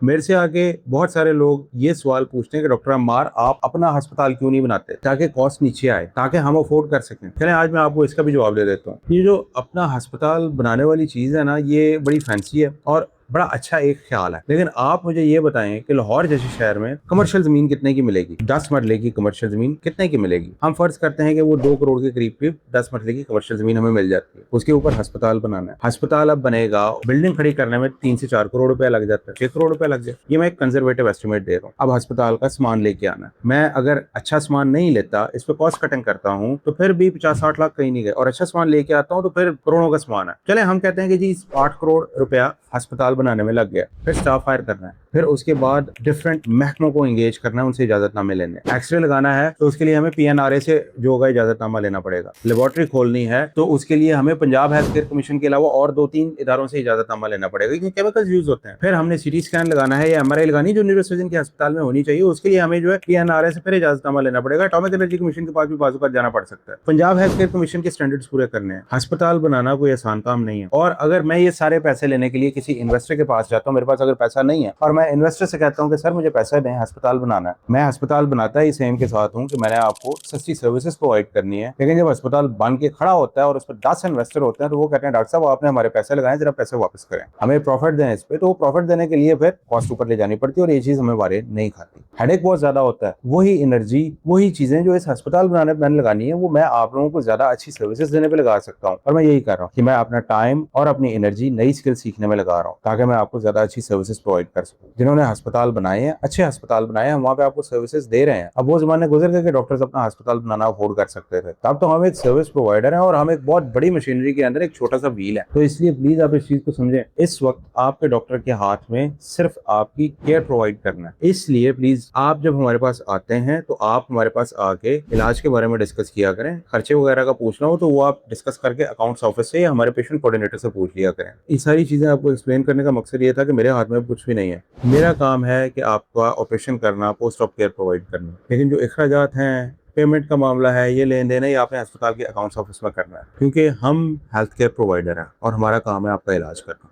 मेरे से आके बहुत सारे लोग ये सवाल पूछते हैं कि डॉक्टर अम्मार आप अपना अस्पताल क्यों नहीं बनाते ताकि कॉस्ट नीचे आए, ताकि हम अफोर्ड कर सकें। चलें आज मैं आपको इसका भी जवाब दे देता हूँ। ये जो अपना अस्पताल बनाने वाली चीज़ है ना, ये बड़ी फैंसी है और बड़ा अच्छा एक ख्याल है, लेकिन आप मुझे ये बताएं कि लाहौर जैसे शहर में कमर्शियल जमीन कितने की मिलेगी? 10 मरले की कमर्शियल जमीन कितने की मिलेगी? हम फर्ज करते हैं कि वो 2 करोड़ के करीब करीब 10 मरले की कमर्शियल जमीन हमें मिल जाती है। उसके ऊपर अस्पताल बनाना है, अस्पताल अब बनेगा, बिल्डिंग खड़ी करने में 3 से 4 करोड़ रुपया लग जाता है, 6 करोड़ रुपया लग जाए। ये मैं एक कंजर्वेटिव एस्टिमेट दे रहा हूँ। अब अस्पताल का सामान लेके आना है, मैं अगर अच्छा सामान नहीं लेता, इस पर कॉस्ट कटिंग करता हूँ, तो फिर भी 50-60 लाख कहीं नहीं गए, और अच्छा सामान लेके आता हूँ तो फिर करोड़ों का सामान है। चले हम कहते हैं कि जी 8 करोड़ रुपया अस्पताल बनाने में लग गया, फिर स्टाफ हायर करना है, फिर उसके बाद डिफरेंट महकमों को एंगेज करना है, उनसे इजाजतनामे लेने, एक्सरे लगाना है तो उसके लिए हमें पीएनआरए से जो होगा इजाजतनामा लेना पड़ेगा, लेबोरेटरी खोलनी है तो उसके लिए हमें पंजाब हेल्थ केयर कमीशन के अलावा और 2-3 इदारों से इजाजतनामा लेना पड़ेगा, क्योंकि केमिकल्स यूज होते हैं। फिर हमने सीटी स्कैन लगाना है या एमआरआई लगानी जो न्यूरोसर्जन के अस्पताल में होनी चाहिए, उसके लिए हमें जो है पीएनआरए से फिर इजाजतनामा लेना पड़ेगा। एटॉमिक एनर्जी कमीशन के पास भी बाजू जाना पड़ सकता है। पंजाब हेल्थ केयर कमीशन के स्टैंडर्ड्स पूरे करने हैं। अस्पताल बनाना कोई आसान काम नहीं है, और अगर मैं ये सारे पैसे लेने के लिए किसी इन्वेस्टर के पास जाता हूँ, मेरे पास अगर पैसा नहीं है और मैं इन्वेस्टर से कहता हूँ कि सर मुझे पैसा दें, अस्पताल बनाना है, मैं अस्पताल बनाता है इस एम के साथ हूँ कि मैंने आपको सस्ती सर्विसेज प्रोवाइड करनी है, लेकिन जब अस्पताल बन के खड़ा होता है और उस पर 10 इन्वेस्टर होते हैं तो वो कहते हैं डॉक्टर साहब आपने हमारे पैसे लगाए, जरा पैसे वापस करें, हमें प्रॉफिट दें इस पे। तो वो प्रॉफिट देने के लिए फिर कॉस्ट ऊपर ले जानी पड़ती है और ये चीज हमें वारे नहीं खाती, हेडेक बहुत ज्यादा होता है। वही एनर्जी, वही चीजें जो इस अस्पताल बनाने पर मैंने लगानी है, वो मैं आप लोगों को ज्यादा अच्छी सर्विसेज देने पे लगा सकता हूँ। और मैं यही कर रहा हूँ कि मैं अपना टाइम और अपनी एनर्जी नई स्किल सीखने में लगा रहा हूँ, ताकि मैं आपको ज्यादा अच्छी सर्विसेज प्रोवाइड कर सकूँ। जिन्होंने अस्पताल बनाए हैं, अच्छे अस्पताल बनाए हैं, वहाँ पे आपको सर्विसेज दे रहे हैं। अब वो जमाने गुजर गए कि डॉक्टर्स अपना अस्पताल बनाना अफोर्ड कर सकते थे, तब तो हम एक सर्विस प्रोवाइडर हैं और हम एक बहुत बड़ी मशीनरी के अंदर एक छोटा सा व्हील है। तो इसलिए प्लीज आप इस चीज को समझें, इस वक्त आपके डॉक्टर के हाथ में सिर्फ आपकी केयर प्रोवाइड करना है। इसलिए प्लीज आप जब हमारे पास आते हैं तो आप हमारे पास आके इलाज के बारे में डिस्कस किया करें। खर्चे वगैरह का पूछना हो तो वो आप डिस्कस करके अकाउंट्स ऑफिस से या हमारे पेशेंट कोऑर्डिनेटर से पूछ लिया करें। ये सारी चीजें आपको एक्सप्लेन करने का मकसद ये था कि मेरे हाथ में कुछ भी नहीं है, मेरा काम है कि आपका ऑपरेशन करना, पोस्ट ऑफ केयर प्रोवाइड करना, लेकिन जो अखराजात हैं, पेमेंट का मामला है, ये लेन देन है, ये आपने अस्पताल के अकाउंट्स ऑफिस में करना है, क्योंकि हम हेल्थ केयर प्रोवाइडर हैं और हमारा काम है आपका इलाज करना।